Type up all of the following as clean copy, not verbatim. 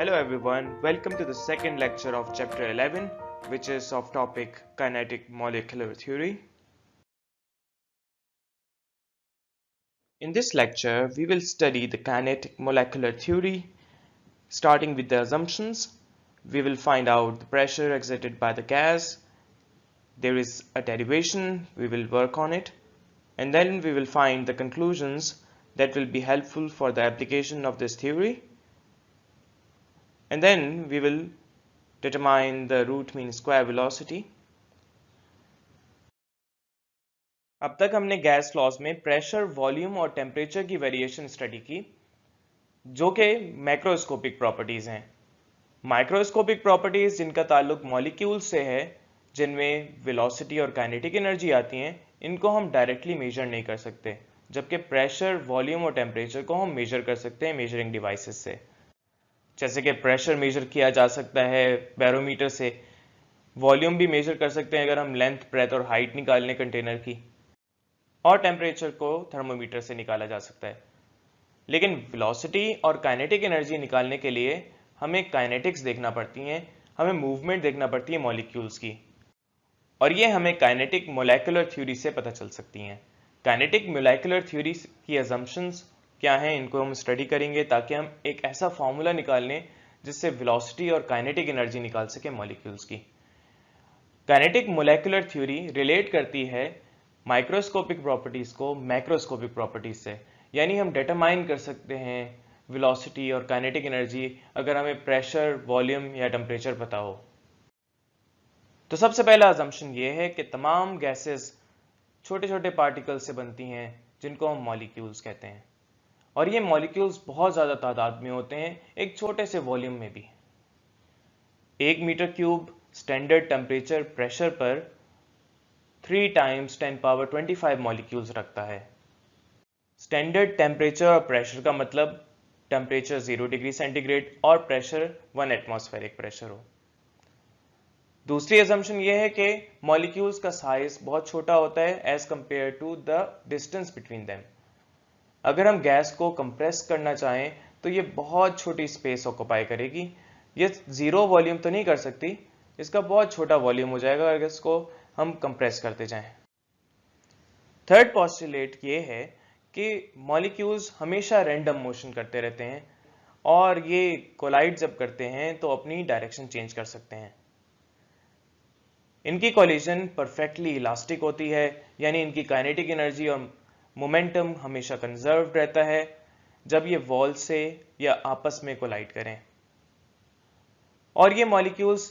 Hello everyone, welcome to the second lecture of chapter 11, which is of topic kinetic molecular theory. In this lecture, we will study the kinetic molecular theory, starting with the assumptions. We will find out the pressure exerted by the gas. There is a derivation, we will work on it, and then we will find the conclusions that will be helpful for the application of this theory. And then we will determine the root mean square velocity. अब तक हमने gas laws में pressure, volume और temperature की variation study की, जो कि macroscopic properties हैं। माइक्रोस्कोपिक प्रॉपर्टीज जिनका ताल्लुक मॉलिक्यूल्स से है, जिनमें वेलोसिटी और काइनेटिक एनर्जी आती हैं, इनको हम डायरेक्टली मेजर नहीं कर सकते, जबकि प्रेशर, वॉल्यूम और टेम्परेचर को हम मेजर कर सकते हैं मेजरिंग डिवाइसेस से। जैसे कि प्रेशर मेजर किया जा सकता है बैरोमीटर से, वॉल्यूम भी मेजर कर सकते हैं अगर हम लेंथ, ब्रेथ और हाइट निकाल लें कंटेनर की, और टेम्परेचर को थर्मोमीटर से निकाला जा सकता है। लेकिन वेलोसिटी और काइनेटिक एनर्जी निकालने के लिए हमें काइनेटिक्स देखना पड़ती हैं, हमें मूवमेंट देखना पड़ती है मॉलिक्यूल्स की, और ये हमें काइनेटिक मोलेकुलर थ्योरी से पता चल सकती हैं। काइनेटिक मोलेकुलर थ्योरी की अजम्पशंस क्या हैं, इनको हम स्टडी करेंगे ताकि हम एक ऐसा फॉर्मूला निकाल लें जिससे वेलोसिटी और काइनेटिक एनर्जी निकाल सके मॉलिक्यूल्स की। काइनेटिक मोलेकुलर थ्योरी रिलेट करती है माइक्रोस्कोपिक प्रॉपर्टीज को मैक्रोस्कोपिक प्रॉपर्टीज से, यानी हम डिटरमाइन कर सकते हैं वेलोसिटी और काइनेटिक एनर्जी अगर हमें प्रेशर, वॉल्यूम या टेम्परेचर पता हो। तो सबसे पहला अजम्पशन ये है कि तमाम गैसेस छोटे छोटे पार्टिकल से बनती हैं जिनको हम मॉलिक्यूल्स कहते हैं, और ये मॉलिक्यूल्स बहुत ज्यादा तादाद में होते हैं एक छोटे से वॉल्यूम में भी। 1 metre cube standard temperature pressure पर 3 × 10⁻25 मॉलिक्यूल्स रखता है। स्टैंडर्ड टेम्परेचर और प्रेशर का मतलब टेम्परेचर 0 डिग्री सेंटीग्रेड और प्रेशर 1 एटमॉस्फेरिक प्रेशर हो। दूसरी अजम्पशन यह है कि मॉलिक्यूल्स का साइज बहुत छोटा होता है as compare to the distance between them. अगर हम गैस को कंप्रेस करना चाहें तो ये बहुत छोटी स्पेस ऑक्युपाई करेगी। ये 0 वॉल्यूम तो नहीं कर सकती, इसका बहुत छोटा वॉल्यूम हो जाएगा अगर इसको हम कंप्रेस करते जाएं। थर्ड पोस्टुलेट ये है कि मॉलिक्यूल्स हमेशा रैंडम मोशन करते रहते हैं, और ये कोलाइड जब करते हैं तो अपनी डायरेक्शन चेंज कर सकते हैं। इनकी कोलिजन परफेक्टली इलास्टिक होती है, यानी इनकी काइनेटिक एनर्जी और मोमेंटम हमेशा कंजर्व्ड रहता है जब ये वॉल से या आपस में कोलाइड करें। और ये मॉलिक्यूल्स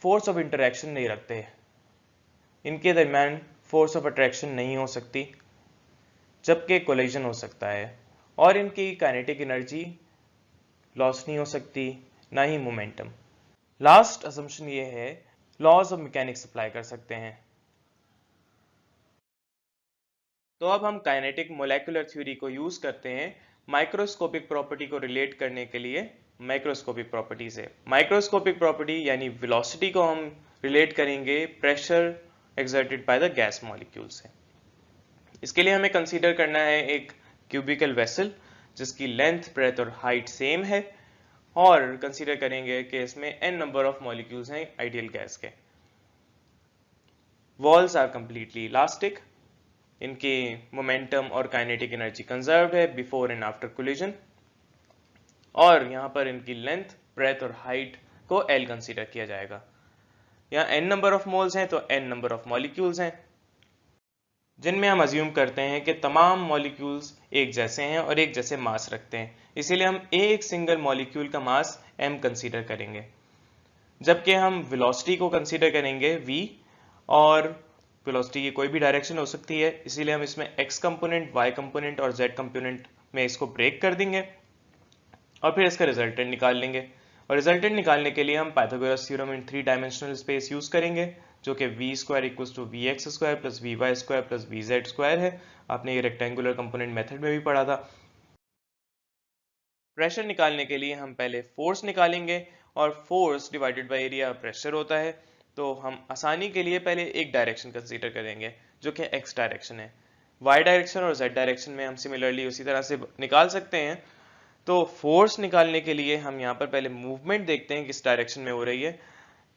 फोर्स ऑफ इंटरेक्शन नहीं रखते, इनके दरमियान फोर्स ऑफ अट्रैक्शन नहीं हो सकती, जबकि कोलिजन हो सकता है, और इनकी काइनेटिक एनर्जी लॉस नहीं हो सकती, ना ही मोमेंटम। लास्ट असम्पशन ये है लॉज ऑफ मैकेनिक्स अप्लाई कर सकते हैं। तो अब हम काइनेटिक मोलेकुलर थ्योरी को यूज करते हैं माइक्रोस्कोपिक प्रॉपर्टी को रिलेट करने के लिए मैक्रोस्कोपिक प्रॉपर्टी से। माइक्रोस्कोपिक प्रॉपर्टी यानी वेलोसिटी को हम रिलेट करेंगे pressure exerted by the gas molecule से। इसके लिए हमें कंसीडर करना है एक क्यूबिकल वेसल जिसकी लेंथ, ब्रेथ और हाइट सेम है, और कंसीडर करेंगे कि इसमें n नंबर ऑफ मॉलिक्यूल्स हैं आइडियल गैस के। वॉल्स आर कंप्लीटली इलास्टिक, इनके मोमेंटम और काइनेटिक एनर्जी कंजर्व्ड है बिफोर एंड आफ्टर कोलिजन, और यहां पर इनकी लेंथ, ब्रेथ और हाइट को L कंसीडर किया जाएगा। यहाँ n नंबर ऑफ मोल्स हैं तो n नंबर ऑफ मॉलिक्यूल्स हैं, जिनमें हम अज्यूम करते हैं कि तमाम मॉलिक्यूल्स एक जैसे हैं और एक जैसे मास रखते हैं, इसीलिए हम एक सिंगल मॉलिक्यूल का मास m कंसीडर करेंगे, जबकि हम वेलोसिटी को कंसीडर करेंगे v, और वेलोसिटी की कोई भी डायरेक्शन हो सकती है, इसीलिए हम इसमें x कंपोनेंट, y कंपोनेंट और z कंपोनेंट में इसको ब्रेक कर देंगे और फिर इसका रिजल्टेंट निकाल लेंगे। और रिजल्टेंट निकालने के लिए हम Pythagoras theorem in 3 dimensional space use करेंगे, जो कि v² = vx² + vy² + vz² है। आपने ये रेक्टेंगुलर कंपोनेंट मेथड में भी पढ़ा था। प्रेशर निकालने के लिए हम पहले फोर्स निकालेंगे, और force divided by area pressure होता है, तो हम आसानी के लिए पहले एक डायरेक्शन कंसीडर करेंगे जो कि x डायरेक्शन है। y डायरेक्शन और z डायरेक्शन में हम सिमिलरली उसी तरह से निकाल सकते हैं, तो फोर्स निकालने के लिए हम यहाँ पर पहले मूवमेंट देखते हैं किस डायरेक्शन में हो रही है।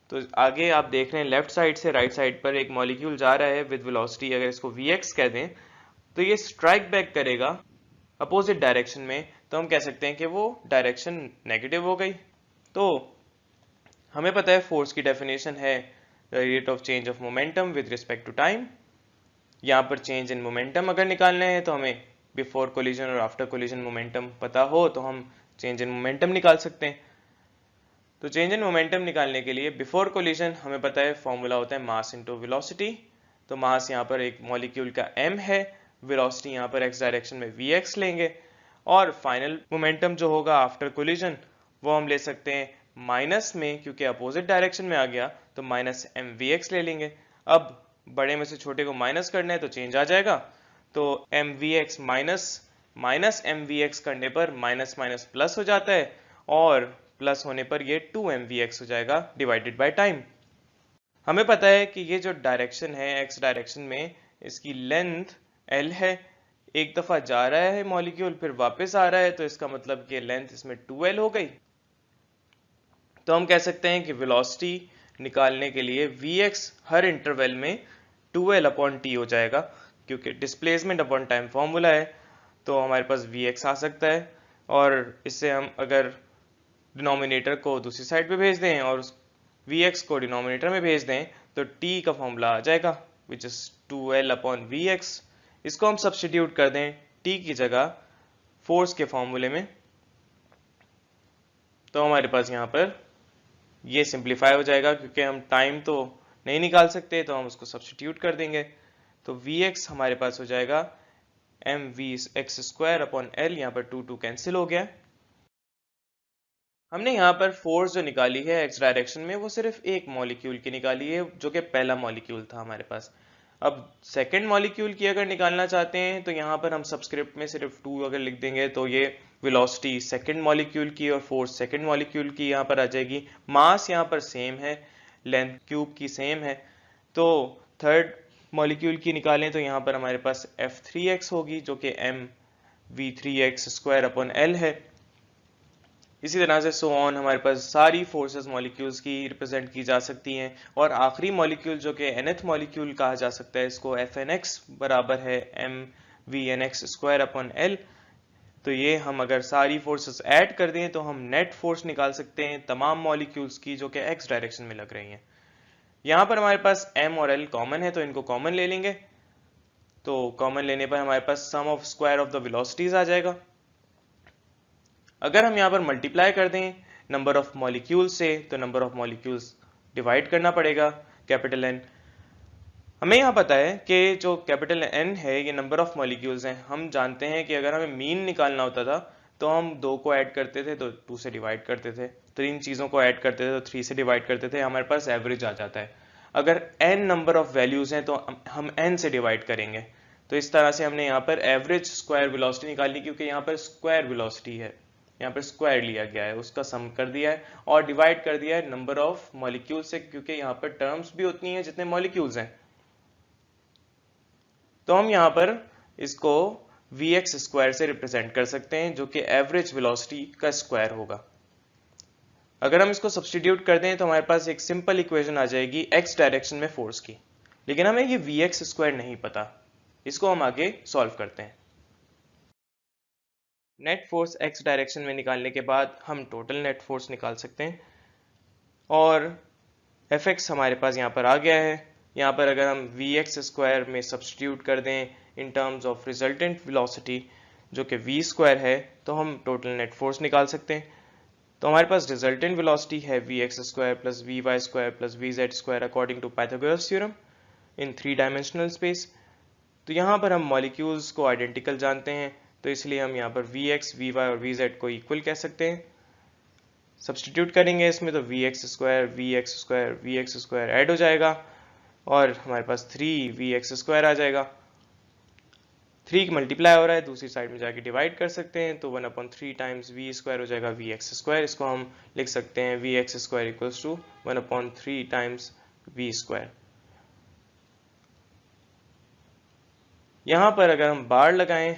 तो आगे आप देख रहे हैं लेफ्ट साइड से राइट साइड पर एक मॉलिक्यूल जा रहा है विद वेलोसिटी, अगर इसको vx कह दें तो ये स्ट्राइक बैक करेगा अपोजिट डायरेक्शन में, तो हम कह सकते हैं कि वो डायरेक्शन नेगेटिव हो गई। तो हमें पता है फोर्स की डेफिनेशन है rate of change of momentum with respect to time. यहाँ पर चेंज इन मोमेंटम अगर निकालना है तो हमें बिफोर कोलिजन और आफ्टर कोलिजन मोमेंटम पता हो तो हम चेंज इन मोमेंटम निकाल सकते हैं। तो चेंज इन मोमेंटम निकालने के लिए बिफोर कोलिजन हमें पता है फॉर्मूला होता है मास इनटू वेलोसिटी। तो मास यहाँ पर एक मॉलिक्यूल का m है, वेलोसिटी यहाँ पर x डायरेक्शन में vx लेंगे, और फाइनल मोमेंटम जो होगा आफ्टर कोलिजन वो हम ले सकते हैं माइनस में, क्योंकि अपोजिट डायरेक्शन में आ गया तो माइनस mvx ले लेंगे। अब बड़े में से छोटे को माइनस करना है तो चेंज आ जाएगा, तो mvx माइनस mvx करने पर माइनस माइनस प्लस हो जाता है, और प्लस होने पर ये 2mvx हो जाएगा डिवाइडेड बाय टाइम। हमें पता है कि ये जो डायरेक्शन है x डायरेक्शन में, इसकी लेंथ l है। एक दफा जा रहा है मॉलिक्यूल फिर वापस आ रहा है, तो इसका मतलब कि लेंथ इसमें 2l हो गई। तो हम कह सकते हैं कि वेलोसिटी निकालने के लिए vx हर इंटरवल में 2l अपॉन t हो जाएगा, क्योंकि डिस्प्लेसमेंट अपॉन टाइम फॉर्मूला है। तो हमारे पास vx आ सकता है, और इससे हम अगर डिनोमिनेटर को दूसरी साइड पे भेज दें और vx को डिनोमिनेटर में भेज दें तो t का फॉर्मूला आ जाएगा which is 2l upon vx। इसको हम सब्स्टिट्यूट कर दें t की जगह फोर्स के फॉर्मूले में, तो हमारे पास यहाँ पर ये सिंप्लीफाई हो जाएगा, क्योंकि हम टाइम तो नहीं निकाल सकते तो हम उसको सब्स्टिट्यूट कर देंगे। तो vx हमारे पास हो जाएगा mvx स्क्वायर अपॉन l, यहाँ पर 2 कैंसिल हो गया। हमने यहाँ पर फोर्स जो निकाली है x डायरेक्शन में वो सिर्फ एक मॉलिक्यूल की निकाली है, जो कि पहला मॉलिक्यूल था हमारे पास। अब सेकंड मॉलिक्यूल की अगर निकालना चाहते हैं तो यहाँ पर हम सबस्क्रिप्ट में सिर्फ 2 अगर लिख देंगे तो ये वेलोसिटी सेकंड मॉलिक्यूल की और फोर्स सेकंड मॉलिक्यूल की यहाँ पर आ जाएगी। मास यहाँ पर सेम है, लेंथ क्यूब की सेम है। तो थर्ड मॉलिक्यूल की निकालें तो यहाँ पर हमारे पास f3x होगी, जो कि mv3x स्क्वायर अपॉन l है। इसी तरह से सो ऑन हमारे पास सारी फोर्सेस मॉलिक्यूल्स की रिप्रेजेंट की जा सकती हैं, और आखिरी मॉलिक्यूल जो कि nth मॉलिक्यूल कहा जा सकता है, इसको fnx बराबर है mvnx स्क्वायर अपॉन l। तो ये हम अगर सारी फोर्सेस ऐड कर दें तो हम नेट फोर्स निकाल सकते हैं तमाम मॉलिक्यूल्स की जो कि x डायरेक्शन में लग रही हैं। यहाँ पर हमारे पास m और l कॉमन है तो इनको कॉमन ले लेंगे, तो कॉमन लेने पर हमारे पास sum of square of the velocities आ जाएगा। अगर हम यहाँ पर मल्टीप्लाई कर दें नंबर ऑफ मॉलिक्यूल से तो नंबर ऑफ मॉलिक्यूल्स डिवाइड करना पड़ेगा कैपिटल N। हमें यहाँ पता है कि जो कैपिटल N है ये नंबर ऑफ मॉलिक्यूल्स हैं। हम जानते हैं कि अगर हमें मीन निकालना होता था तो हम 2 को ऐड करते थे तो 2 से डिवाइड करते थे, 3 चीज़ों को ऐड करते थे तो 3 से डिवाइड करते थे, हमारे पास एवरेज आ जाता है। अगर n नंबर ऑफ वैल्यूज हैं तो हम n से डिवाइड करेंगे। तो इस तरह से हमने यहाँ पर एवरेज स्क्वायर वेलोसिटी निकाली, क्योंकि यहाँ पर स्क्वायर वेलोसिटी है, यहाँ पर स्क्वायर लिया गया है, उसका सम कर दिया है और डिवाइड कर दिया है नंबर ऑफ मॉलिक्यूल से, क्योंकि यहाँ पर टर्म्स भी उतनी है जितने मॉलिक्यूल्स हैं। तो हम यहाँ पर इसको vx स्क्वायर से रिप्रेजेंट कर सकते हैं, जो कि एवरेज वेलोसिटी का स्क्वायर होगा। अगर हम इसको सब्स्टिट्यूट कर दें तो हमारे पास एक सिंपल इक्वेशन आ जाएगी x डायरेक्शन में फोर्स की, लेकिन हमें ये vx स्क्वायर नहीं पता, इसको हम आगे सॉल्व करते हैं। नेट फोर्स x डायरेक्शन में निकालने के बाद हम टोटल नेट फोर्स निकाल सकते हैं, और fx हमारे पास यहाँ पर आ गया है। यहाँ पर अगर हम vx स्क्वायर में सब्स्टिट्यूट कर दें in terms of resultant velocity जो कि v स्क्वायर है, तो हम टोटल नेट फोर्स निकाल सकते हैं। तो हमारे पास रिजल्टेंट वेलोसिटी है vx square plus vy square plus vz square according to Pythagoras theorem in 3 dimensional space. तो यहाँ पर हम मॉलिक्यूल्स को आइडेंटिकल जानते हैं, तो इसलिए हम यहाँ पर vx, vy और vz को इक्वल कह सकते हैं। सब्स्टिट्यूट करेंगे इसमें तो vx स्क्वायर ऐड हो जाएगा और हमारे पास 3vx स्क्वायर आ जाएगा। 3 मल्टीप्लाई हो रहा है, दूसरी साइड में जाके डिवाइड कर सकते हैं, तो 1/3 टाइम्स v स्क्वायर हो जाएगा vx स्क्वायर। इसको हम लिख सकते हैं vx square equals to 1/3 times v square. यहाँ पर अगर हम बार लगाएं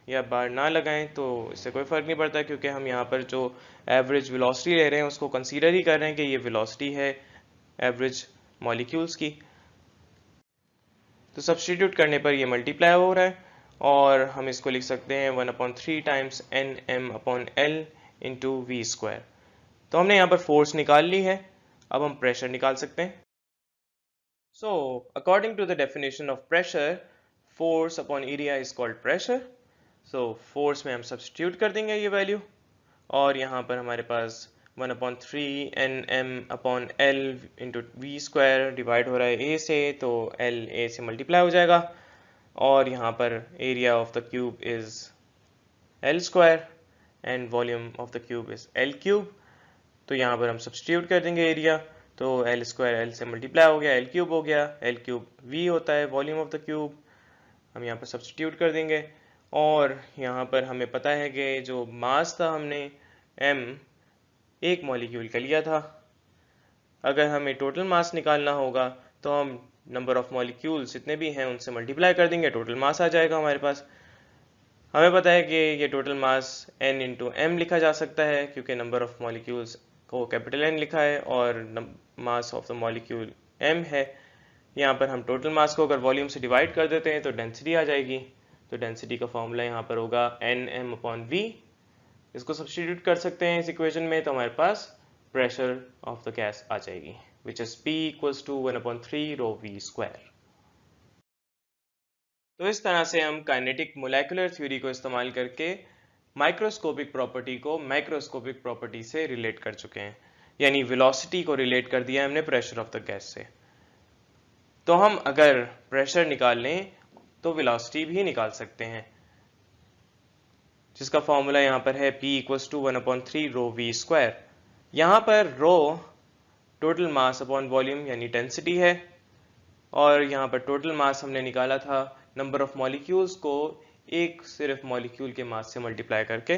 या बार ना लगाएं तो इससे कोई फ़र्क नहीं पड़ता, क्योंकि हम यहाँ पर जो एवरेज वेलोसिटी ले रहे हैं उसको कंसीडर ही कर रहे हैं कि ये वेलोसिटी है एवरेज मॉलिक्यूल्स की। तो सब्स्टिट्यूट करने पर ये मल्टीप्लाई हो रहा है और हम इसको लिख सकते हैं 1/3 times NM/L into we square. तो हमने यहाँ पर फोर्स निकाल ली है, अब हम प्रेशर निकाल सकते हैं। So according to the definition of pressure, force upon area is called pressure. So force में हम सब्स्टिट्यूट कर देंगे ये वैल्यू, और यहाँ पर हमारे पास 1/3 NM/L into we square divide हो रहा है A से, तो L A से मल्टीप्लाई हो जाएगा, और यहाँ पर area of the cube is L square and volume of the cube is L cube. तो यहाँ पर हम सब्स्टिट्यूट कर देंगे एरिया, तो L स्क्वायर L से मल्टीप्लाई हो गया, L क्यूब हो गया, L क्यूब V होता है वॉल्यूम ऑफ द क्यूब। हम यहाँ पर सब्स्टिट्यूट कर देंगे, और यहाँ पर हमें पता है कि जो मास था हमने M एक मॉलिक्यूल का लिया था। अगर हमें टोटल मास निकालना होगा तो हम नंबर ऑफ मॉलिक्यूल्स जितने भी हैं उनसे मल्टीप्लाई कर देंगे, टोटल मास आ जाएगा हमारे पास। हमें पता है कि ये total mass N into M लिखा जा सकता है, क्योंकि नंबर ऑफ मॉलिक्यूल्स को कैपिटल N लिखा है और mass of the molecule M है। यहाँ पर हम टोटल मास को अगर वॉल्यूम से डिवाइड कर देते हैं तो डेंसिटी आ जाएगी। तो डेंसिटी का फॉर्मूला यहाँ पर होगा NM/V। इसको सब्स्टिट्यूट कर सकते हैं इस इक्वेशन में, तो हमारे पास प्रेशर ऑफ द गैस आ जाएगी, which is P equals to 1/3 rho V square. तो इस तरह से हम काइनेटिक मोलेकुलर थ्योरी को इस्तेमाल करके माइक्रोस्कोपिक प्रॉपर्टी को मैक्रोस्कोपिक प्रॉपर्टी से रिलेट कर चुके हैं, यानी वेलोसिटी को रिलेट कर दिया हमने प्रेशर ऑफ द गैस से। तो हम अगर प्रेशर निकाल लें तो वेलोसिटी भी निकाल सकते हैं, जिसका फॉर्मूला यहाँ पर है P equals to 1/3 rho V square. यहाँ पर rho total mass upon volume यानी डेंसिटी है, और यहाँ पर टोटल मास हमने निकाला था नंबर ऑफ मॉलिक्यूल्स को एक सिर्फ मॉलिक्यूल के मास से मल्टीप्लाई करके।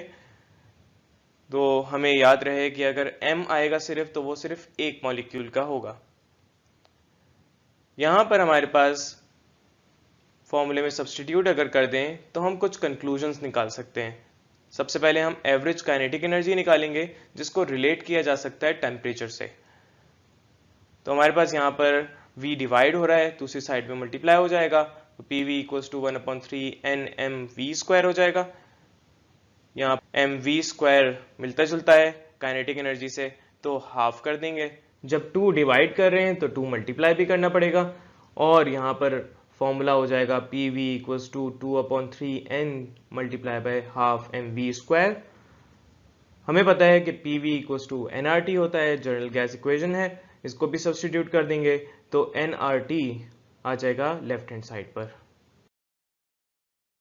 तो हमें याद रहे कि अगर M आएगा सिर्फ, तो वो सिर्फ एक मॉलिक्यूल का होगा। यहाँ पर हमारे पास फॉर्मूले में सब्स्टिट्यूट अगर कर दें तो हम कुछ कंक्लूजन्स निकाल सकते हैं। सबसे पहले हम एवरेज काइनेटिक एनर्जी निकालेंगे, जिसको रिलेट किया जा सकता है टेम्परेचर से। तो हमारे पास यहाँ पर V डिवाइड हो रहा है, दूसरी साइड में मल्टीप्लाई हो जाएगा, तो PV equals to 1/3 NMV square हो जाएगा। यहाँ MV स्क्वायर मिलता जुलता है काइनेटिक एनर्जी से, तो हाफ कर देंगे। जब 2 डिवाइड कर रहे हैं तो 2 मल्टीप्लाई भी करना पड़ेगा, और यहाँ पर फॉर्मूला हो जाएगा PV equals to 2/3 N multiply by half MV square. हमें पता है कि PV इक्वल्स टू nRT होता है, जनरल गैस इक्वेशन है, इसको भी सब्स्टिट्यूट कर देंगे तो nRT आ जाएगा लेफ्ट हैंड साइड पर।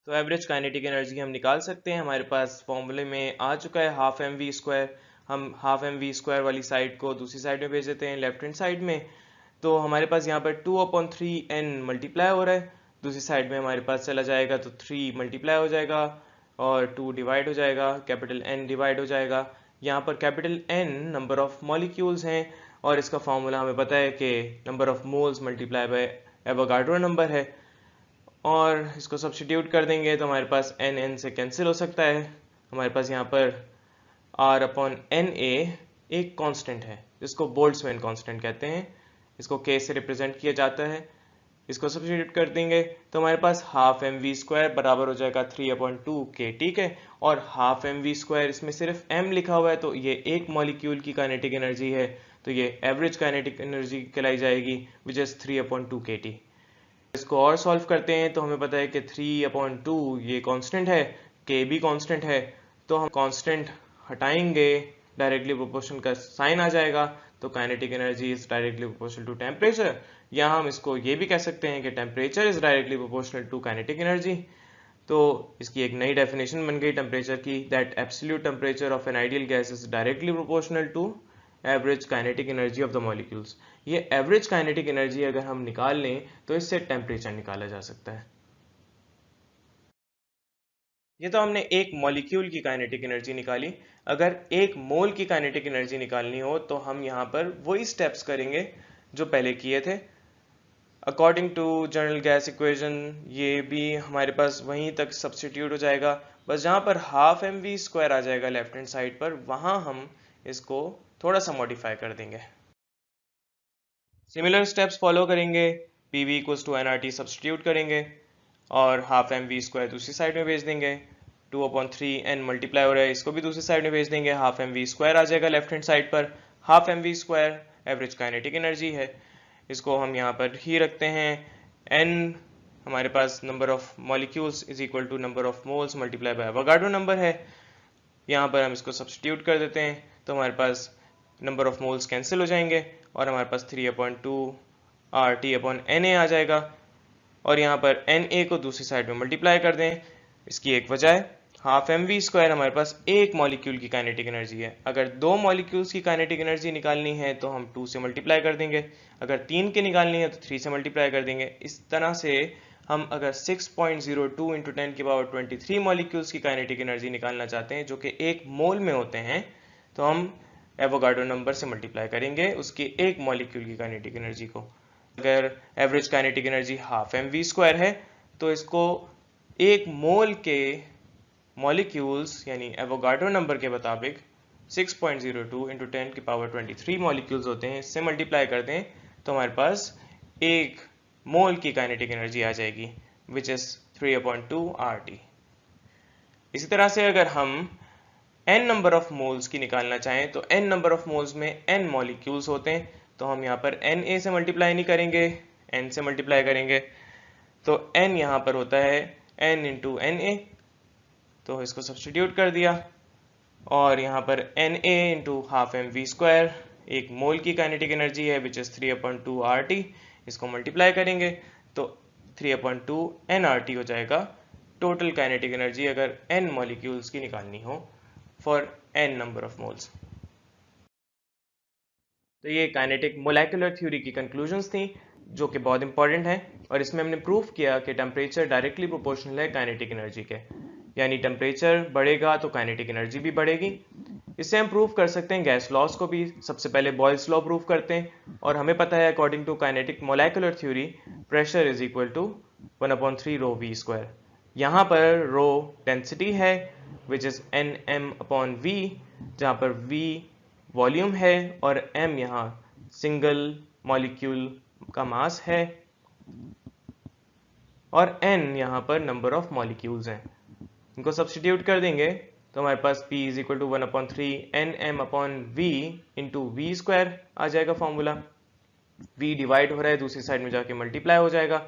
तो एवरेज काइनेटिक एनर्जी हम निकाल सकते हैं, हमारे पास फॉर्मूले में आ चुका है हाफ MV स्क्वायर। हम हाफ MV स्क्वायर वाली साइड को दूसरी साइड में भेज देते हैं लेफ्ट हैंड साइड में, तो हमारे पास यहाँ पर 2/3 N मल्टीप्लाई हो रहा है, दूसरी साइड में हमारे पास चला जाएगा तो 3 मल्टीप्लाई हो जाएगा और 2 डिवाइड हो जाएगा, कैपिटल N डिवाइड हो जाएगा। यहाँ पर capital N number of molecules हैं, और इसका फॉर्मूला हमें पता है कि number of moles multiply by Avogadro number है, और इसको सब्स्टिट्यूट कर देंगे तो हमारे पास N से कैंसिल हो सकता है। हमारे पास यहाँ पर R/NA एक कांस्टेंट है, जिसको बोल्ट्जमैन कांस्टेंट कहते हैं, इसको K से रिप्रेजेंट किया जाता है। इसको सब्स्टिट्यूट कर देंगे तो हमारे पास हाफ MV स्क्वायर बराबर हो जाएगा 3/2K, ठीक है। और हाफ MV स्क्वायर इसमें सिर्फ M लिखा हुआ है, तो ये एक मॉलिक्यूल की काइनेटिक एनर्जी है, तो ये एवरेज काइनेटिक एनर्जी कहलाई जाएगी, विच इज 3/2KT। इसको और सॉल्व करते हैं तो हमें पता है कि 3/2 ये कांस्टेंट है, K भी कांस्टेंट है, तो हम कांस्टेंट हटाएंगे, डायरेक्टली प्रोपोर्शनल का साइन आ जाएगा, तो kinetic energy is directly proportional to temperature. या हम इसको ये भी कह सकते हैं कि temperature is directly proportional to kinetic energy. तो इसकी एक नई डेफिनेशन बन गई टेम्परेचर की, that absolute temperature of an ideal gas is directly proportional to average kinetic energy of the molecules. ये एवरेज काइनेटिक एनर्जी अगर हम निकाल लें तो इससे टेम्परेचर निकाला जा सकता है। ये तो हमने एक मॉलिक्यूल की काइनेटिक एनर्जी निकाली। अगर एक मोल की काइनेटिक एनर्जी निकालनी हो तो हम यहाँ पर वही स्टेप्स करेंगे जो पहले किए थे। According to general gas equation ये भी हमारे पास वहीं तक सब्स्टिट्यूट हो जाएगा, बस जहाँ पर हाफ एम वी स्क्वायर आ जाएगा लेफ्ट हैंड साइड पर, वहाँ हम इसको थोड़ा सा मॉडिफाई कर देंगे। सिमिलर स्टेप्स फॉलो करेंगे, P V equals to N R T substitute करेंगे और हाफ एम वी स्क्वायर दूसरी साइड में भेज देंगे, 2/3 एन मल्टीप्लाई हो रहा है इसको भी दूसरी साइड में भेज देंगे, हाफ एम वी स्क्वायर आ जाएगा लेफ्ट हैंड साइड पर। Half M V square average kinetic energy है, इसको हम यहाँ पर ही रखते हैं। n हमारे पास number of molecules is equal to number of moles multiply by Avogadro number है, यहाँ पर हम इसको सब्स्टिट्यूट कर देते हैं तो हमारे पास नंबर ऑफ मोल्स कैंसिल हो जाएंगे और हमारे पास 3/2 RT/Na आ जाएगा। और यहाँ पर Na को दूसरी साइड में मल्टीप्लाई कर दें, इसकी एक वजह है हाफ एम वी स्क्वायर हमारे पास एक मॉलिक्यूल की काइनेटिक एनर्जी है, अगर दो मॉलिक्यूल्स की काइनेटिक एनर्जी निकालनी है तो हम 2 से मल्टीप्लाई कर देंगे, अगर 3 की निकालनी है तो 3 से मल्टीप्लाई कर देंगे। इस तरह से हम अगर 6.02 इंटू 10⁻23 मॉलिक्यूल्स की काइनेटिक एनर्जी निकालना चाहते हैं जो कि एक मोल में होते हैं, तो हम एवोगाड्रो नंबर से मल्टीप्लाई करेंगे उसकी एक मॉलिक्यूल की काइनेटिक एनर्जी को। अगर average kinetic energy half M V square है तो इसको एक मोल के मॉलिक्यूल्स यानी एवोगाड्रो नंबर के मुताबिक 6.02 इंटू 10⁻23 मॉलिक्यूल्स होते हैं, इससे मल्टीप्लाई कर दें तो हमारे पास एक मोल की काइनेटिक एनर्जी आ जाएगी विच इज 3/2 RT। इसी तरह से अगर हम n नंबर ऑफ मोल्स की निकालना चाहें तो n नंबर ऑफ मोल्स में n मॉलिक्यूल्स होते हैं, तो हम यहाँ पर Na से मल्टीप्लाई नहीं करेंगे, n से मल्टीप्लाई करेंगे, तो n यहाँ पर होता है n इंटू Na, तो इसको सब्स्टिट्यूट कर दिया और यहाँ पर Na into half M V square एक मोल की काइनेटिक एनर्जी है विच इज 3/2 RT, इसको मल्टीप्लाई करेंगे तो 3/2 nRT हो जाएगा टोटल काइनेटिक एनर्जी अगर n मॉलिक्यूल्स की निकालनी हो for n number of moles. तो ये काइनेटिक मोलेकुलर थ्योरी की कंक्लूजन्स थी जो कि बहुत इंपॉर्टेंट हैं, और इसमें हमने प्रूफ किया कि टेम्परेचर डायरेक्टली प्रोपोर्शनल है काइनेटिक एनर्जी के, यानी टेम्परेचर बढ़ेगा तो काइनेटिक एनर्जी भी बढ़ेगी। इससे हम प्रूफ कर सकते हैं गैस लॉस को भी, सबसे पहले बॉयल्स लॉ प्रूफ करते हैं और हमें पता है according to kinetic molecular theory pressure is equal to 1/3 rho V square. यहाँ पर रो डेंसिटी है विच इज nm/v, जहाँ पर v वॉल्यूम है और m यहाँ सिंगल मॉलिक्यूल का मास है और n यहाँ पर नंबर ऑफ मॉलिक्यूल्स हैं। इनको सब्स्टिट्यूट कर देंगे तो हमारे पास P is equal to 1/3 nm/v into we square आ जाएगा फॉर्मूला। v डिवाइड हो रहा है दूसरी साइड में जाके मल्टीप्लाई हो जाएगा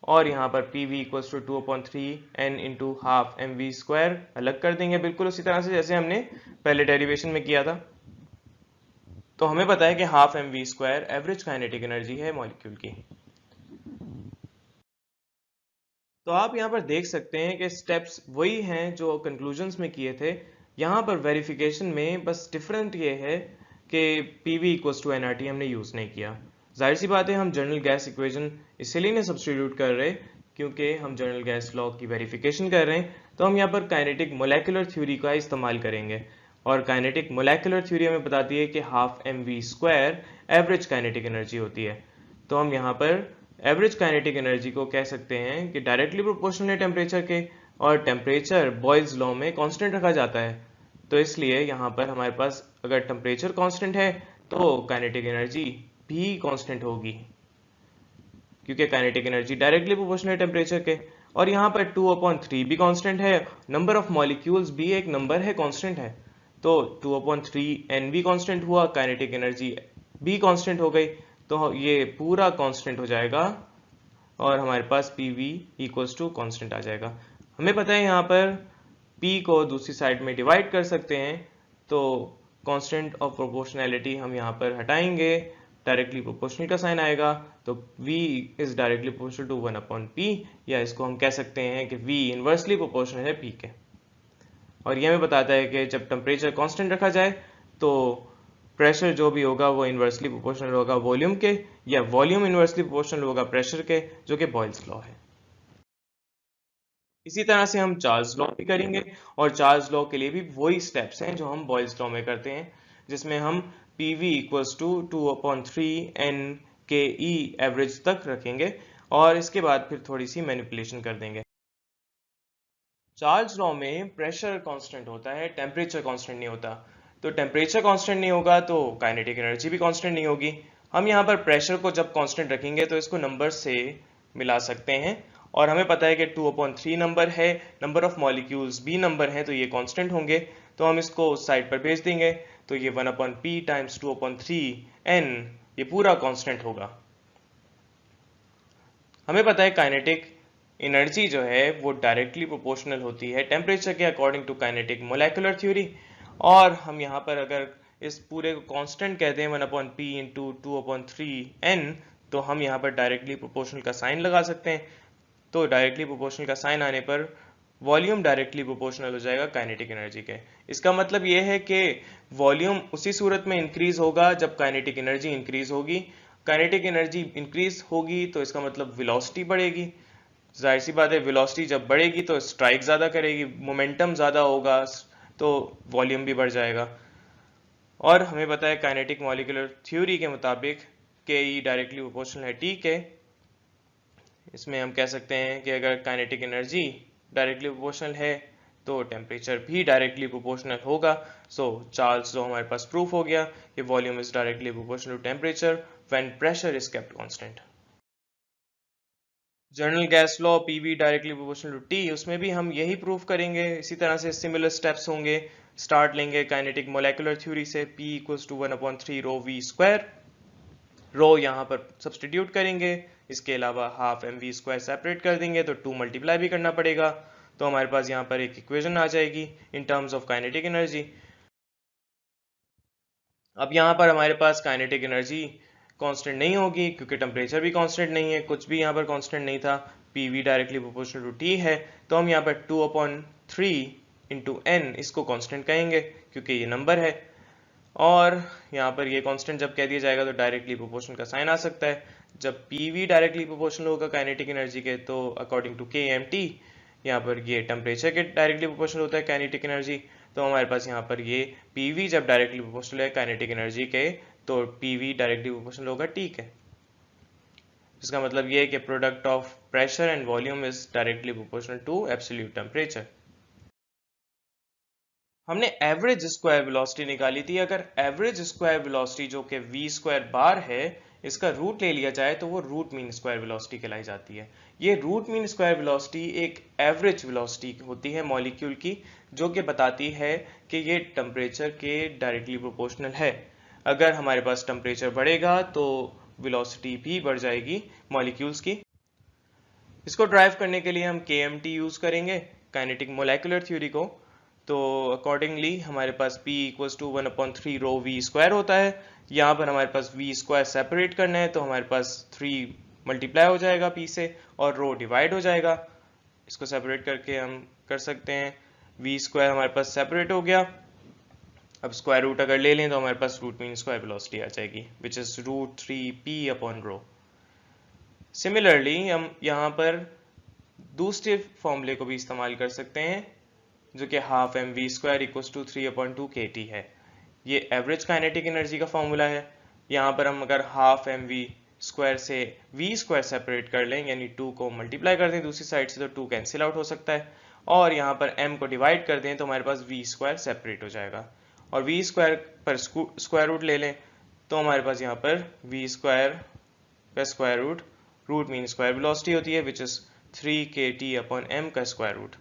और यहाँ पर P V equals to 2/3 n into half M V square अलग कर देंगे बिल्कुल उसी तरह से जैसे हमने पहले डेरिवेशन में किया था। तो हमें पता है कि half M V square average kinetic energy है मॉलिक्यूल की। तो आप यहाँ पर देख सकते हैं कि स्टेप्स वही हैं जो कंक्लूजन्स में किए थे, यहाँ पर वेरिफिकेशन में बस डिफरेंट ये है कि P V equals to N R T हमने यूज़ नहीं किया। जाहिर सी बात है हम जनरल गैस इक्वेशन इसीलिए नहीं सब्स्टिट्यूट कर रहे क्योंकि हम जनरल गैस लॉ की वेरिफिकेशन कर रहे हैं, तो हम यहाँ पर काइनेटिक मोलेकुलर थ्योरी का इस्तेमाल करेंगे और काइनेटिक मोलेकुलर थ्योरी हमें बताती है कि half M V square average kinetic energy होती है। तो हम यहाँ पर एवरेज काइनेटिक एनर्जी को कह सकते हैं कि डायरेक्टली प्रोपोर्शनल है टेम्परेचर के, और टेम्परेचर बॉयल्स लॉ में कांस्टेंट रखा जाता है, तो इसलिए यहाँ पर हमारे पास अगर टेम्परेचर कांस्टेंट है तो काइनेटिक एनर्जी भी कांस्टेंट होगी क्योंकि काइनेटिक एनर्जी डायरेक्टली प्रोपोर्शनल है टेम्परेचर के। और यहाँ पर 2/3 भी कांस्टेंट है, नंबर ऑफ मॉलिक्यूल्स भी एक नंबर है कांस्टेंट है, तो 2/3 n भी कांस्टेंट हुआ, काइनेटिक एनर्जी भी कांस्टेंट हो गई, तो ये पूरा कांस्टेंट हो जाएगा और हमारे पास P V equals to constant आ जाएगा। हमें पता है यहाँ पर p को दूसरी साइड में डिवाइड कर सकते हैं, तो कांस्टेंट ऑफ प्रोपोर्शनैलिटी हम यहाँ पर हटाएंगे, डायरेक्टली प्रोपोर्शनल का साइन आएगा, तो v is directly proportional to 1/p, या इसको हम कह सकते हैं कि v इनवर्सली प्रोपोर्शनल है p के। और ये हमें बताता है कि जब टेम्परेचर कांस्टेंट रखा जाए तो प्रेशर जो भी होगा वो इनवर्सली प्रोपोर्शनल होगा वॉल्यूम के, या वॉल्यूम इनवर्सली प्रोपोर्शनल होगा प्रेशर के, जो कि बॉयल्स लॉ है। इसी तरह से हम चार्ल्स लॉ भी करेंगे और चार्ल्स लॉ के लिए भी वही स्टेप्स हैं जो हम बॉयल्स लॉ में करते हैं, जिसमें हम P V equals to 2/3 n के ई एवरेज तक रखेंगे और इसके बाद फिर थोड़ी सी मैनिपुलेशन कर देंगे। चार्ल्स लॉ में प्रेशर कांस्टेंट होता है, टेम्परेचर कांस्टेंट नहीं होता। तो टेम्परेचर कांस्टेंट नहीं होगा तो काइनेटिक एनर्जी भी कांस्टेंट नहीं होगी। हम यहाँ पर प्रेशर को जब कांस्टेंट रखेंगे तो इसको नंबर से मिला सकते हैं और हमें पता है कि 2/3 नंबर है, नंबर ऑफ मॉलिक्यूल्स भी नंबर है, तो ये कांस्टेंट होंगे। तो हम इसको साइड पर भेज देंगे, तो ये 1/p टाइम्स 2/3n ये पूरा कांस्टेंट होगा। हमें पता है काइनेटिक एनर्जी जो है वो डायरेक्टली प्रोपोर्शनल होती है टेम्परेचर के according to kinetic molecular theory. और हम यहाँ पर अगर इस पूरे को कांस्टेंट कहते हैं 1/p इंटू 2/3n, तो हम यहाँ पर डायरेक्टली प्रोपोर्शनल का साइन लगा सकते हैं। तो डायरेक्टली प्रोपोर्शनल का साइन आने पर वॉल्यूम डायरेक्टली प्रोपोर्शनल हो जाएगा काइनेटिक एनर्जी के। इसका मतलब ये है कि वॉल्यूम उसी सूरत में इंक्रीज होगा जब काइनेटिक एनर्जी इंक्रीज होगी। काइनेटिक एनर्जी इंक्रीज होगी तो इसका मतलब वेलोसिटी बढ़ेगी। जाहिर सी बात है, वेलोसिटी जब बढ़ेगी तो स्ट्राइक ज्यादा करेगी, मोमेंटम ज्यादा होगा, तो वॉल्यूम भी बढ़ जाएगा। और हमें पता है काइनेटिक मॉलिक्यूलर थ्योरी के मुताबिक के ई डायरेक्टली प्रोपोर्शनल है टी के। इसमें हम कह सकते हैं कि अगर काइनेटिक एनर्जी डायरेक्टली प्रोपोर्शनल है तो टेम्परेचर भी डायरेक्टली प्रोपोर्शनल होगा। सो चार्ल्स लॉ हमारे पास प्रूफ हो गया कि volume is directly proportional to temperature when pressure is kept constant. General gas law PV directly proportional to T, उसमें भी हम यही प्रूफ करेंगे। इसी तरह से सिमिलर स्टेप्स होंगे। स्टार्ट लेंगे काइनेटिक मोलेकुलर थ्योरी से, P equals to 1/3 rho V square. Rho यहाँ पर सब्सटीट्यूट करेंगे, इसके अलावा half M V square separate कर देंगे तो 2 मल्टीप्लाई भी करना पड़ेगा। तो हमारे पास यहाँ पर एक इक्वेशन आ जाएगी in terms of kinetic energy. अब यहाँ पर हमारे पास काइनेटिक एनर्जी कांस्टेंट नहीं होगी क्योंकि टेम्परेचर भी कांस्टेंट नहीं है, कुछ भी यहाँ पर कांस्टेंट नहीं था। PV directly proportional to T है, तो हम यहाँ पर 2/3 इंटू एन इसको कांस्टेंट कहेंगे क्योंकि ये नंबर है। और यहाँ पर ये कांस्टेंट जब कह दिया जाएगा तो डायरेक्टली प्रोपोर्शनल का साइन आ सकता है। जब पीवी डायरेक्टली प्रोपोर्शनल होगा काइनेटिक एनर्जी के तो अकॉर्डिंग टू के एम टी, यहाँ पर ये टेम्परेचर के डायरेक्टली प्रोपोर्शनल होता है काइनेटिक एनर्जी। तो हमारे पास यहाँ पर ये पीवी जब डायरेक्टली प्रोपोर्शनल है काइनेटिक एनर्जी के तो पीवी डायरेक्टली प्रोपोर्शनल होगा टी के। इसका मतलब ये है कि product of pressure and volume is directly proportional to absolute temperature. हमने एवरेज स्क्वायर वेलोसिटी निकाली थी। अगर एवरेज स्क्वायर वेलोसिटी जो कि v स्क्वायर बार है इसका रूट ले लिया जाए तो वो रूट मीन स्क्वायर वेलोसिटी कहलाई जाती है। ये रूट मीन स्क्वायर वेलोसिटी एक एवरेज वेलोसिटी होती है मॉलिक्यूल की, जो कि बताती है कि ये टेम्परेचर के डायरेक्टली प्रोपोर्शनल है। अगर हमारे पास टेम्परेचर बढ़ेगा तो वेलोसिटी भी बढ़ जाएगी मॉलिक्यूल्स की। इसको ड्राइव करने के लिए हम KMT यूज करेंगे काइनेटिक मोलेकुलर थ्योरी को। तो अकॉर्डिंगली हमारे पास P equals to 1/3 rho V square होता है। यहाँ पर हमारे पास v स्क्वायर सेपरेट करना है तो हमारे पास 3 मल्टीप्लाई हो जाएगा P से और रो डिवाइड हो जाएगा। इसको सेपरेट करके हम कर सकते हैं, v स्क्वायर हमारे पास सेपरेट हो गया। अब स्क्वायर रूट अगर ले लें तो हमारे पास रूट मीन स्क्वायर वेलोसिटी आ जाएगी विच इज √3p/रो। सिमिलरली हम यहाँ पर दूसरे फॉर्मूले को भी इस्तेमाल कर सकते हैं जो कि half M V square equals to 3/2 kT है। ये एवरेज काइनेटिक एनर्जी का फॉर्मूला है। यहाँ पर हम अगर हाफ एम वी स्क्वायर से वी स्क्वायर सेपरेट कर लें यानी 2 को मल्टीप्लाई कर दें दूसरी साइड से तो 2 कैंसिल आउट हो सकता है और यहाँ पर m को डिवाइड कर दें तो हमारे पास वी स्क्वायर सेपरेट हो जाएगा और वी स्क्वायर पर स्क्वायर रूट ले लें तो हमारे पास यहाँ पर वी स्क्वायर का square root root mean square velocity होती है विच इज 3 kT/m का स्क्वायर रूट।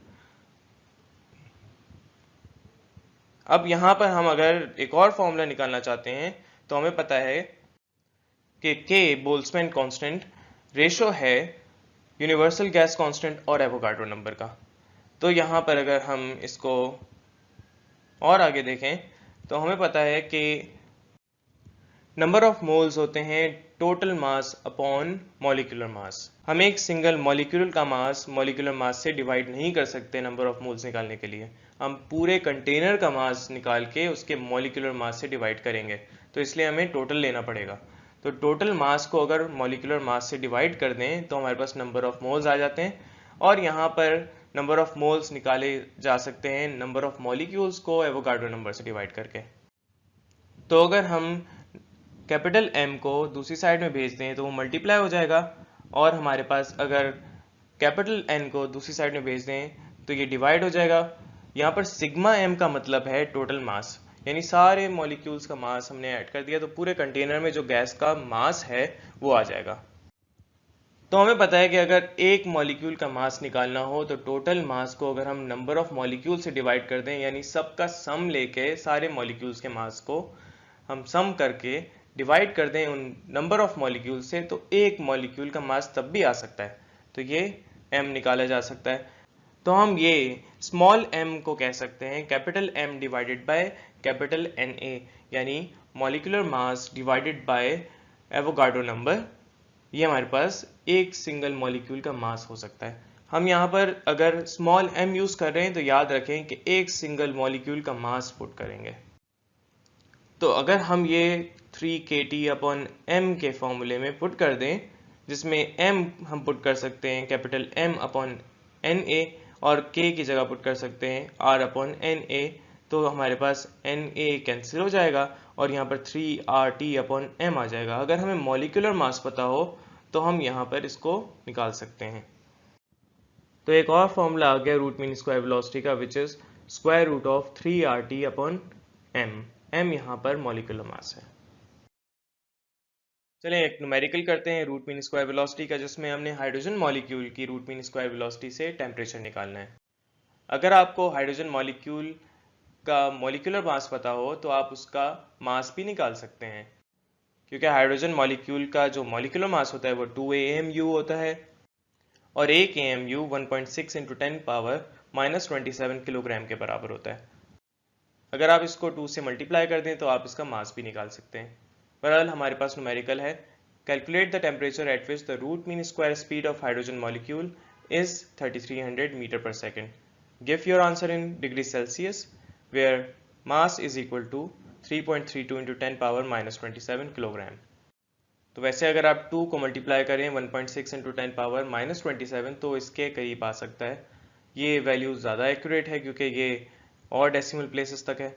अब यहाँ पर हम अगर एक और फॉर्मूला निकालना चाहते हैं तो हमें पता है कि K बोल्ट्जमैन कांस्टेंट रेशो है यूनिवर्सल गैस कांस्टेंट और एवोगाड्रो नंबर का। तो यहाँ पर अगर हम इसको और आगे देखें तो हमें पता है कि नंबर ऑफ मोल्स होते हैं total mass upon molecular mass. हम एक सिंगल मॉलिक्यूलर मास से डिवाइड नहीं कर सकते नंबर ऑफ मोल्स निकालने के लिए। हम पूरे कंटेनर का मास निकाल के उसके मॉलिक्यूलर मास से डिवाइड करेंगे, तो इसलिए हमें टोटल लेना पड़ेगा। तो टोटल मास को अगर मॉलिक्यूलर मास से डिवाइड कर दें तो हमारे पास नंबर ऑफ मोल्स आ जाते हैं और यहाँ पर नंबर ऑफ मोल्स निकाले जा सकते हैं नंबर ऑफ मॉलिक्यूल्स को एवोगाड्रो नंबर से डिवाइड करके। तो अगर हम कैपिटल M को दूसरी साइड में भेज दें तो वो मल्टीप्लाई हो जाएगा, और हमारे पास अगर कैपिटल N को दूसरी साइड में भेज दें तो ये डिवाइड हो जाएगा। यहाँ पर सिग्मा M का मतलब है टोटल मास, यानी सारे मॉलिक्यूल्स का मास हमने ऐड कर दिया तो पूरे कंटेनर में जो गैस का मास है वो आ जाएगा। तो हमें पता है कि अगर एक मॉलिक्यूल का मास निकालना हो तो टोटल मास को अगर हम नंबर ऑफ मॉलिक्यूल से डिवाइड कर दें, यानी सबका सम लेके सारे मॉलिक्यूल्स के मास को हम सम करके डिवाइड कर दें उन नंबर ऑफ मॉलिक्यूल से, तो एक मॉलिक्यूल का मास तब भी आ सकता है। तो ये m निकाला जा सकता है। तो हम ये स्मॉल m को कह सकते हैं capital M divided by capital Na, यानी molecular mass divided by Avogadro number. ये हमारे पास एक सिंगल मॉलिक्यूल का मास हो सकता है। हम यहाँ पर अगर स्मॉल m यूज कर रहे हैं तो याद रखें कि एक सिंगल मॉलिक्यूल का मास पुट करेंगे। तो अगर हम ये 3kT/m के फॉर्मूले में पुट कर दें, जिसमें m हम पुट कर सकते हैं कैपिटल M/Na और k की जगह पुट कर सकते हैं R/Na, तो हमारे पास Na कैंसिल हो जाएगा और यहाँ पर 3RT/m आ जाएगा। अगर हमें मॉलिक्यूलर मास पता हो तो हम यहाँ पर इसको निकाल सकते हैं। तो एक और फॉर्मूला आ गया रूट मीन स्क्वायर वेलोसिटी का, which is square root of 3RT/m। m यहाँ पर मॉलिक्यूलर मास है। चलिए एक न्यूमेरिकल करते हैं रूट मीन स्क्वायर वेलोसिटी का, जिसमें हमने हाइड्रोजन मॉलिक्यूल की रूट मीन स्क्वायर वेलोसिटी से टेम्परेचर निकालना है। अगर आपको हाइड्रोजन मॉलिक्यूल का मॉलिक्यूलर मास पता हो तो आप उसका मास भी निकाल सकते हैं, क्योंकि हाइड्रोजन मॉलिक्यूल का जो मॉलिक्यूलर मास होता है वो 2 AMU होता है, और एक AMU 1.6 इंटू 10 पावर -27 किलोग्राम के बराबर होता है। अगर आप इसको 2 से मल्टीप्लाई कर दें तो आप इसका मास भी निकाल सकते हैं। बहरहाल हमारे पास न्यूमेरिकल है, calculate the temperature at which the root mean square speed of hydrogen molecule is 3300 metre पर second. Give your answer in degree Celsius where mass is equal to 3.32 into 10 power -27 kilogram. तो वैसे अगर आप 2 को multiply करें 1.6 into 10 power -27 तो इसके करीब आ सकता है। ये वैल्यू ज़्यादा एक्यूरेट है क्योंकि ये और डेसिमल प्लेसेस तक है।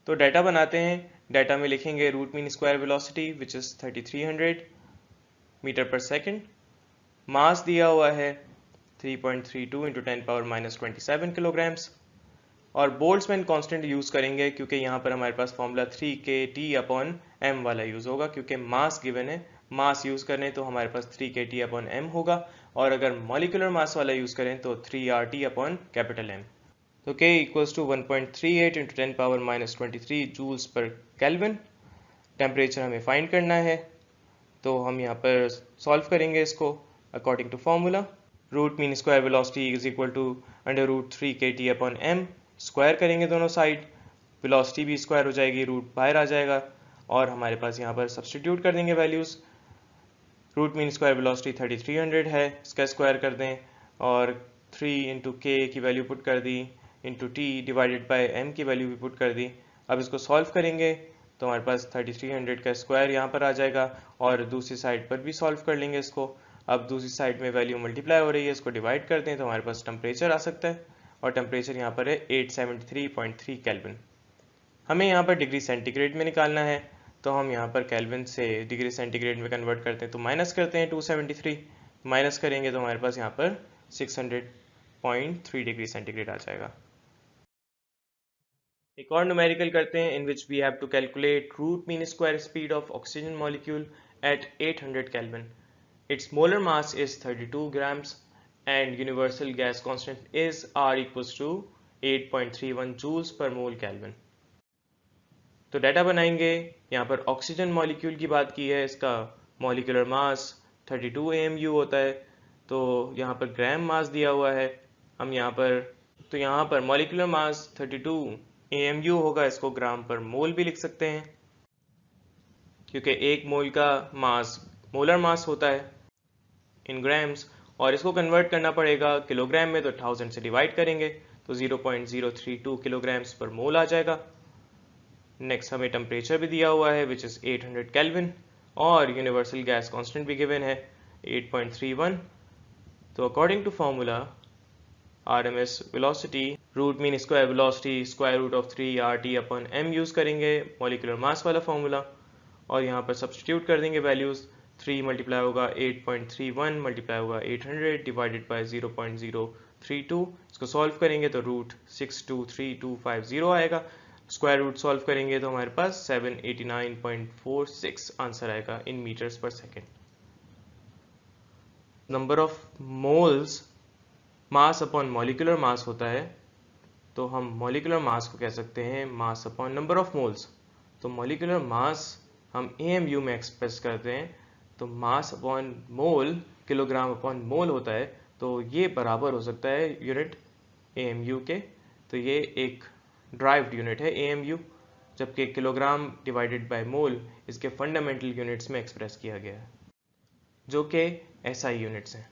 तो डाटा बनाते हैं। डाटा में लिखेंगे root mean square velocity which is 3300 metre पर सेकेंड। मास दिया हुआ है 3.32 इंटू 10 पावर -27 किलोग्राम्स, और बोल्ट्जमैन कांस्टेंट यूज़ करेंगे क्योंकि यहाँ पर हमारे पास फॉर्मूला 3kT/m वाला यूज़ होगा, क्योंकि मास गिवन है। मास यूज़ करें तो हमारे पास 3kT/m होगा, और अगर मॉलिक्यूलर मास वाला यूज़ करें तो 3RT/M। तो K equals to 1.38 into 10 power -23 joules पर केल्विन। टेम्परेचर हमें फाइंड करना है, तो हम यहाँ पर सॉल्व करेंगे इसको according to formula. Root mean square velocity is equal to √3kT/m। Square करेंगे दोनों साइड, वेलोसिटी भी स्क्वायर हो जाएगी, रूट बाहर आ जाएगा, और हमारे पास यहाँ पर सब्सटीट्यूट कर देंगे values. Root mean square velocity 3300 है, इसका स्क्वायर कर दें, और 3 इंटू के की वैल्यू पुट कर दी, into T divided by m की वैल्यू भी पुट कर दी। अब इसको सॉल्व करेंगे तो हमारे पास 3300 का स्क्वायर यहाँ पर आ जाएगा, और दूसरी साइड पर भी सॉल्व कर लेंगे इसको। अब दूसरी साइड में वैल्यू मल्टीप्लाई हो रही है, इसको डिवाइड करते हैं तो हमारे पास टेम्परेचर आ सकता है, और टेम्परेचर यहाँ पर है 873.3 केल्विन। हमें यहाँ पर डिग्री सेंटीग्रेड में निकालना है, तो हम यहाँ पर केल्विन से डिग्री सेंटीग्रेड में कन्वर्ट करते हैं, तो माइनस करते हैं 273, माइनस करेंगे तो हमारे पास यहाँ पर 600.3 डिग्री सेंटीग्रेड आ जाएगा। एक और न्यूमेरिकल करते हैं in which we have to calculate root mean square speed of oxygen molecule at 800 kelvin. Its molar mass is 32 grams and universal gas constant is R equals to 8.31 joules per mole Kelvin। तो data बनाएंगे। यहाँ पर oxygen molecule की बात की है, इसका molecular mass 32 AMU होता है, तो यहाँ पर ग्राम मास दिया हुआ है। हम यहाँ पर मॉलिक्यूलर मास 32 AMU होगा, इसको ग्राम पर मोल भी लिख सकते हैं, क्योंकि एक मोल का मास मोलर मास होता है इन ग्राम्स, और इसको कन्वर्ट करना पड़ेगा किलोग्राम में, तो 1000 से डिवाइड करेंगे तो 0.032 किलोग्राम्स पर मोल आ जाएगा। नेक्स्ट हमें टेम्परेचर भी दिया हुआ है विच इज़ 800 केल्विन, और यूनिवर्सल गैस कांस्टेंट भी गिवन है 8.31। तो according to formula RMS velocity root mean square velocity square root of 3RT/m use करेंगे, मॉलिक्यूलर मास वाला फॉर्मूला, और यहाँ पर सब्सटीट्यूट कर देंगे वैल्यूज़। 3 मल्टीप्लाई होगा 8.31 मल्टीप्लाई होगा 800 डिवाइडेड बाय 0.032। इसको सॉल्व करेंगे तो √623250 आएगा। स्क्वायर रूट सॉल्व करेंगे तो हमारे पास 789.46 आंसर आएगा इन मीटर्स पर second. Number of moles mass upon molecular mass होता है, तो हम मॉलिक्यूलर मास को कह सकते हैं mass upon number of moles. तो मॉलिक्यूलर मास हम AMU में एक्सप्रेस करते हैं, तो mass upon mole kilogram upon mole होता है, तो ये बराबर हो सकता है यूनिट AMU के। तो ये एक ड्राइव्ड यूनिट है AMU, जबकि किलोग्राम डिवाइडेड बाय मोल इसके फंडामेंटल यूनिट्स में एक्सप्रेस किया गया है, जो कि SI यूनिट्स हैं।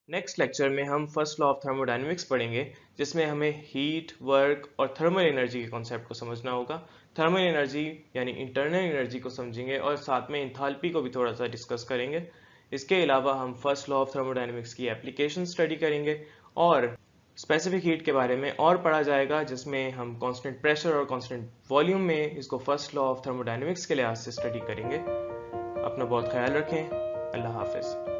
नेक्स्ट लेक्चर में हम फर्स्ट लॉ ऑफ थर्मोडायनेमिक्स पढ़ेंगे, जिसमें हमें हीट, वर्क और थर्मल एनर्जी के कॉन्सेप्ट को समझना होगा। थर्मल एनर्जी यानी इंटरनल एनर्जी को समझेंगे और साथ में इंथैल्पी को भी थोड़ा सा डिस्कस करेंगे। इसके अलावा हम फर्स्ट लॉ ऑफ थर्मोडायनेमिक्स की एप्लीकेशन स्टडी करेंगे और स्पेसिफिक हीट के बारे में और पढ़ा जाएगा, जिसमें हम कांस्टेंट प्रेशर और कांस्टेंट वॉल्यूम में इसको फर्स्ट लॉ ऑफ थर्मोडायनेमिक्स के लिहाज से स्टडी करेंगे। अपना बहुत ख्याल रखें। अल्लाह हाफिज़।